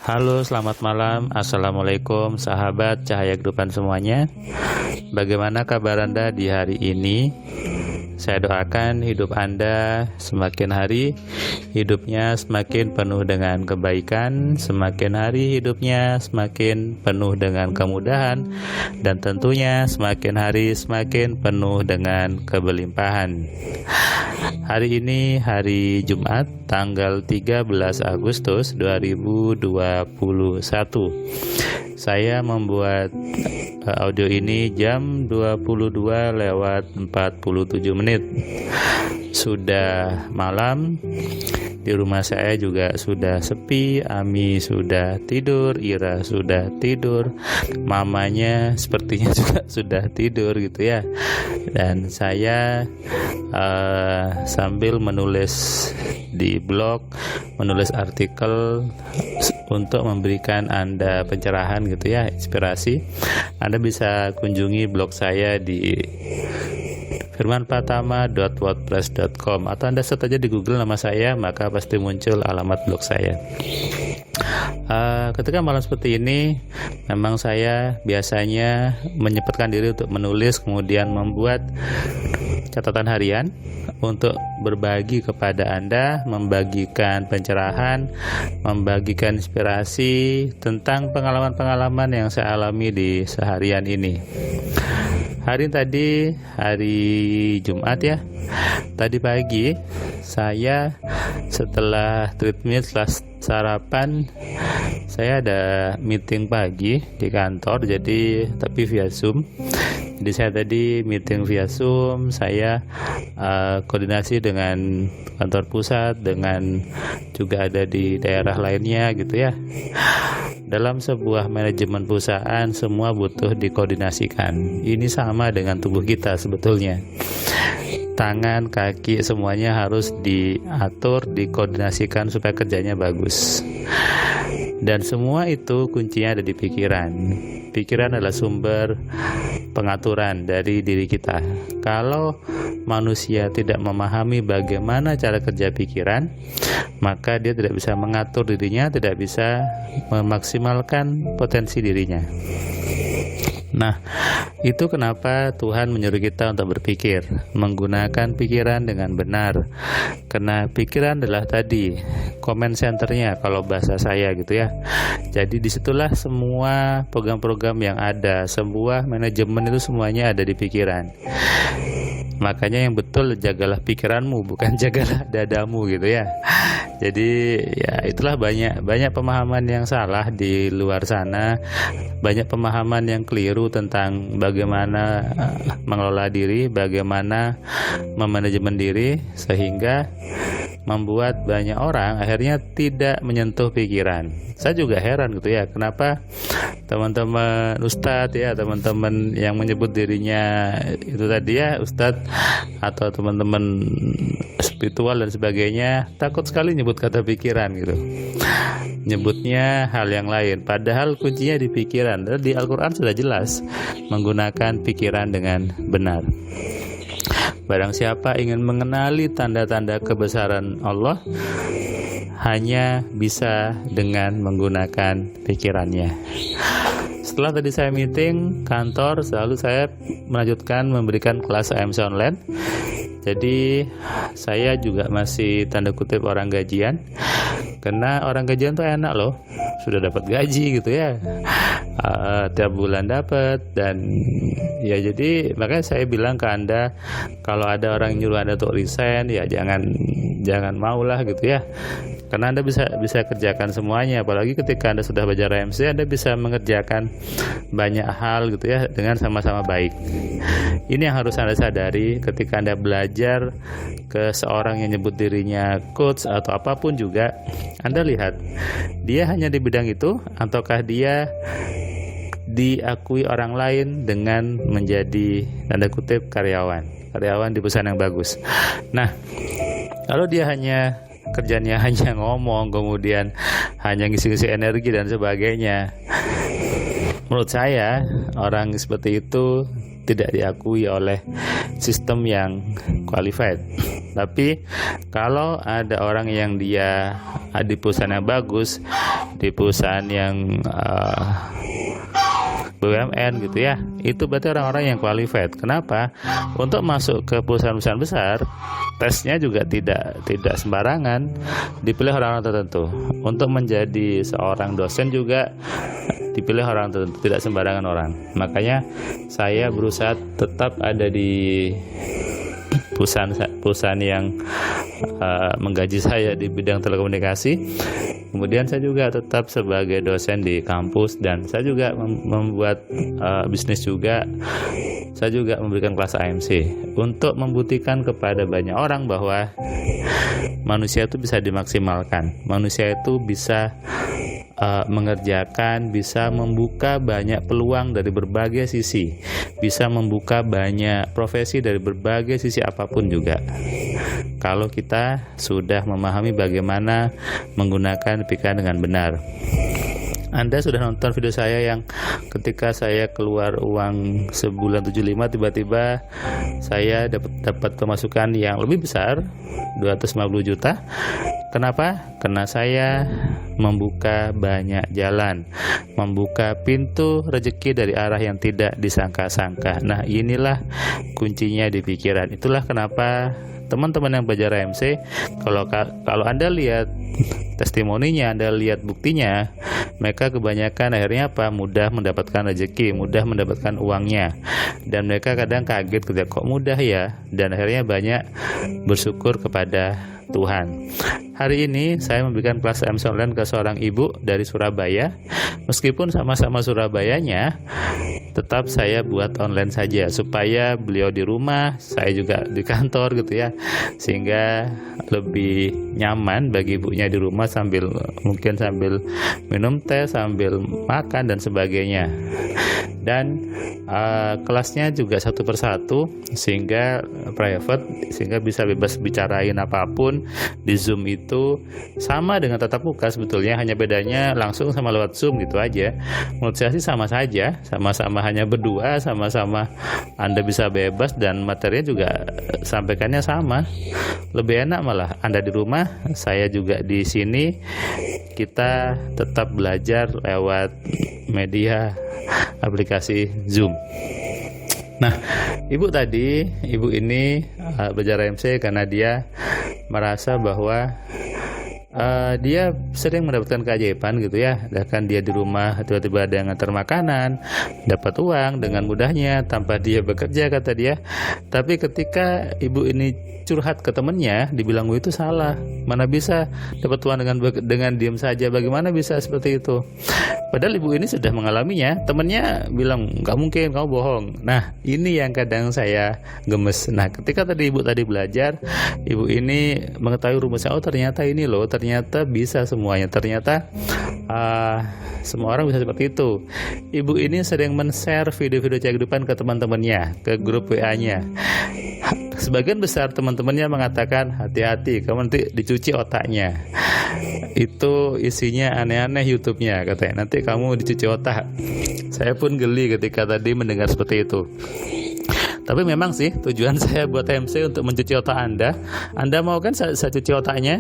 Halo, selamat malam. Assalamualaikum, sahabat Cahaya Kehidupan semuanya. Bagaimana kabar Anda di hari ini? Saya doakan hidup Anda semakin hari hidupnya semakin penuh dengan kebaikan, semakin hari hidupnya semakin penuh dengan kemudahan, dan tentunya semakin hari semakin penuh dengan kebelimpahan. Hari ini hari Jumat tanggal 13 Agustus 2021. Saya membuat audio ini jam 22:47. Sudah malam. Di rumah saya juga sudah sepi. Ami sudah tidur, Ira sudah tidur, mamanya sepertinya juga sudah tidur gitu ya. Dan saya sambil menulis di blog, menulis artikel untuk memberikan Anda pencerahan gitu ya, inspirasi. Anda bisa kunjungi blog saya di firmanpratama.wordpress.com atau Anda search aja di Google nama saya, maka pasti muncul alamat blog saya. Ketika malam seperti ini, memang saya biasanya menyempatkan diri untuk menulis, kemudian membuat catatan harian untuk berbagi kepada Anda, membagikan pencerahan, membagikan inspirasi tentang pengalaman-pengalaman yang saya alami di seharian ini. Hari Jumat ya. Tadi pagi saya setelah treatment, setelah sarapan, saya ada meeting pagi di kantor, tapi via Zoom. Jadi saya tadi meeting via Zoom, saya koordinasi dengan kantor pusat, dengan juga ada di daerah lainnya gitu ya. Dalam sebuah manajemen perusahaan, semua butuh dikoordinasikan. Ini sama dengan tubuh kita sebetulnya. Tangan, kaki, semuanya harus diatur, dikoordinasikan supaya kerjanya bagus. Dan semua itu kuncinya ada di pikiran. Pikiran adalah sumber pengaturan dari diri kita. Kalau manusia tidak memahami bagaimana cara kerja pikiran, maka dia tidak bisa mengatur dirinya, tidak bisa memaksimalkan potensi dirinya. Nah, itu kenapa Tuhan menyuruh kita untuk berpikir, menggunakan pikiran dengan benar. Karena pikiran adalah tadi command centernya kalau bahasa saya gitu ya. Jadi disitulah semua program-program yang ada, sebuah manajemen itu semuanya ada di pikiran. Makanya yang betul, jagalah pikiranmu, bukan jagalah dadamu gitu ya. Jadi ya itulah banyak pemahaman yang salah di luar sana, banyak pemahaman yang keliru tentang bagaimana mengelola diri, bagaimana memanajemen diri, sehingga membuat banyak orang akhirnya tidak menyentuh pikiran. Saya juga heran gitu ya, kenapa teman-teman ustadz ya, teman-teman yang menyebut dirinya itu tadi ya ustadz, atau teman-teman spiritual dan sebagainya, takut sekali nyebut kata pikiran gitu. Nyebutnya hal yang lain, padahal kuncinya di pikiran. Dan di Al-Quran sudah jelas menggunakan pikiran dengan benar. Barang siapa ingin mengenali tanda-tanda kebesaran Allah, hanya bisa dengan menggunakan pikirannya. Setelah tadi saya meeting kantor, selalu saya melanjutkan memberikan kelas AMC online. Jadi saya juga masih tanda kutip orang gajian, karena orang gajian tuh enak loh, sudah dapat gaji gitu ya, tiap bulan dapat. Dan ya jadi makanya saya bilang ke Anda, kalau ada orang nyuruh Anda untuk resign, ya jangan maulah gitu ya, karena Anda bisa kerjakan semuanya. Apalagi ketika Anda sudah belajar AMC, Anda bisa mengerjakan banyak hal gitu ya dengan sama-sama baik. Ini yang harus Anda sadari ketika Anda belajar ke seorang yang nyebut dirinya coach atau apapun juga. Anda lihat, dia hanya di bidang itu, ataukah dia diakui orang lain dengan menjadi tanda kutip karyawan di perusahaan yang bagus. Nah, kalau dia kerjanya hanya ngomong, kemudian hanya ngisi-ngisi energi dan sebagainya, menurut saya orang seperti itu tidak diakui oleh sistem yang qualified. Tapi kalau ada orang yang dia di perusahaan yang bagus, di perusahaan yang BUMN gitu ya, itu berarti orang-orang yang qualified. Kenapa? Untuk masuk ke perusahaan-perusahaan besar, tesnya juga tidak sembarangan, dipilih orang-orang tertentu. Untuk menjadi seorang dosen juga dipilih orang tertentu, tidak sembarangan orang. Makanya saya berusaha tetap ada di perusahaan yang menggaji saya di bidang telekomunikasi. Kemudian saya juga tetap sebagai dosen di kampus, dan saya juga membuat bisnis juga. Saya juga memberikan kelas AMC untuk membuktikan kepada banyak orang bahwa manusia itu bisa dimaksimalkan. Manusia itu bisa mengerjakan, bisa membuka banyak peluang dari berbagai sisi, bisa membuka banyak profesi dari berbagai sisi apapun juga. Kalau kita sudah memahami bagaimana menggunakan pikiran dengan benar. Anda sudah nonton video saya yang ketika saya keluar uang sebulan 75, tiba-tiba saya dapat pemasukan yang lebih besar, 250 juta. Kenapa? Karena saya membuka banyak jalan, membuka pintu rezeki dari arah yang tidak disangka-sangka. Nah, inilah kuncinya di pikiran. Itulah kenapa teman-teman yang belajar AMC, kalau Anda lihat testimoninya, Anda lihat buktinya, mereka kebanyakan akhirnya apa? Mudah mendapatkan rezeki, mudah mendapatkan uangnya. Dan mereka kadang kaget ketika kok mudah ya, dan akhirnya banyak bersyukur kepada Tuhan. Hari ini saya memberikan kelas AMC online ke seorang ibu dari Surabaya. Meskipun sama-sama Surabayanya, tetap saya buat online saja supaya beliau di rumah, saya juga di kantor gitu ya, sehingga lebih nyaman bagi ibunya di rumah mungkin sambil minum teh, sambil makan dan sebagainya. Dan kelasnya juga satu persatu sehingga private, sehingga bisa bebas bicarain apapun. Di Zoom itu sama dengan tatap muka sebetulnya, hanya bedanya langsung sama lewat Zoom gitu aja. Menurut saya sih sama saja, sama-sama hanya berdua, sama-sama Anda bisa bebas dan materinya juga sampaikannya sama. Lebih enak malah Anda di rumah, saya juga di sini. Kita tetap belajar lewat media aplikasi Zoom. Nah, ibu ini belajar AMC karena dia merasa bahwa dia sering mendapatkan keajaiban gitu ya. Bahkan dia di rumah tiba-tiba ada yang ngantar makanan, dapat uang dengan mudahnya tanpa dia bekerja, kata dia. Tapi ketika ibu ini curhat ke temannya, dibilang itu salah. Mana bisa dapat uang dengan diam saja? Bagaimana bisa seperti itu? Padahal ibu ini sudah mengalaminya. Temannya bilang nggak mungkin, kamu bohong. Nah, ini yang kadang saya gemes. Nah, ketika ibu tadi belajar, ibu ini mengetahui rumusnya. Oh, ternyata ini loh, ternyata bisa semuanya. Ternyata semua orang bisa seperti itu. Ibu ini sering men-share video-video kehidupan ke teman-temannya, ke grup WA-nya. Sebagian besar teman-temannya mengatakan, hati-hati, kamu nanti dicuci otaknya. Itu isinya aneh-aneh YouTube-nya, katanya. Nanti kamu dicuci otak. Saya pun geli ketika tadi mendengar seperti itu. Tapi memang sih tujuan saya buat AMC untuk mencuci otak Anda. Anda mau kan saya cuci otaknya?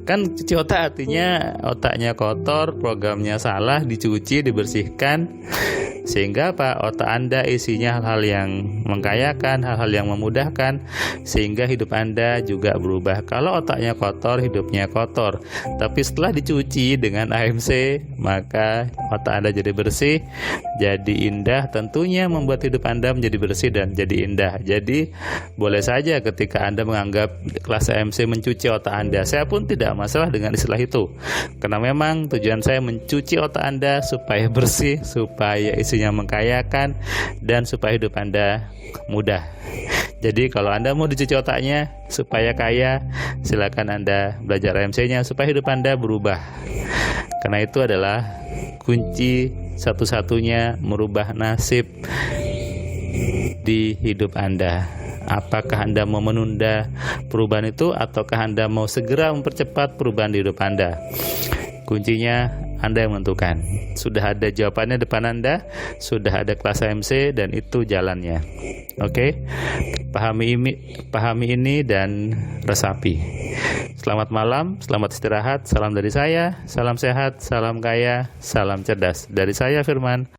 Kan cuci otak artinya otaknya kotor, programnya salah, dicuci, dibersihkan. Sehingga otak Anda isinya hal-hal yang mengkayakan, hal-hal yang memudahkan, sehingga hidup Anda juga berubah. Kalau otaknya kotor, hidupnya kotor. Tapi setelah dicuci dengan AMC, maka otak Anda jadi bersih, jadi indah. Tentunya membuat hidup Anda menjadi bersih dan jadi indah. Jadi boleh saja ketika Anda menganggap kelas AMC mencuci otak Anda. Saya pun tidak masalah dengan istilah itu, karena memang tujuan saya mencuci otak Anda supaya bersih, supaya isinya mengkayakan, dan supaya hidup Anda mudah. Jadi kalau Anda mau dicuci otaknya supaya kaya, silakan Anda belajar AMC-nya supaya hidup Anda berubah. Karena itu adalah kunci satu-satunya merubah nasib di hidup Anda. Apakah Anda mau menunda perubahan itu, ataukah Anda mau segera mempercepat perubahan di hidup Anda? Kuncinya Anda yang menentukan. Sudah ada jawabannya depan Anda, sudah ada kelas AMC, dan itu jalannya. Oke, pahami ini dan resapi. Selamat malam, selamat istirahat, salam dari saya, salam sehat, salam kaya, salam cerdas. Dari saya Firman,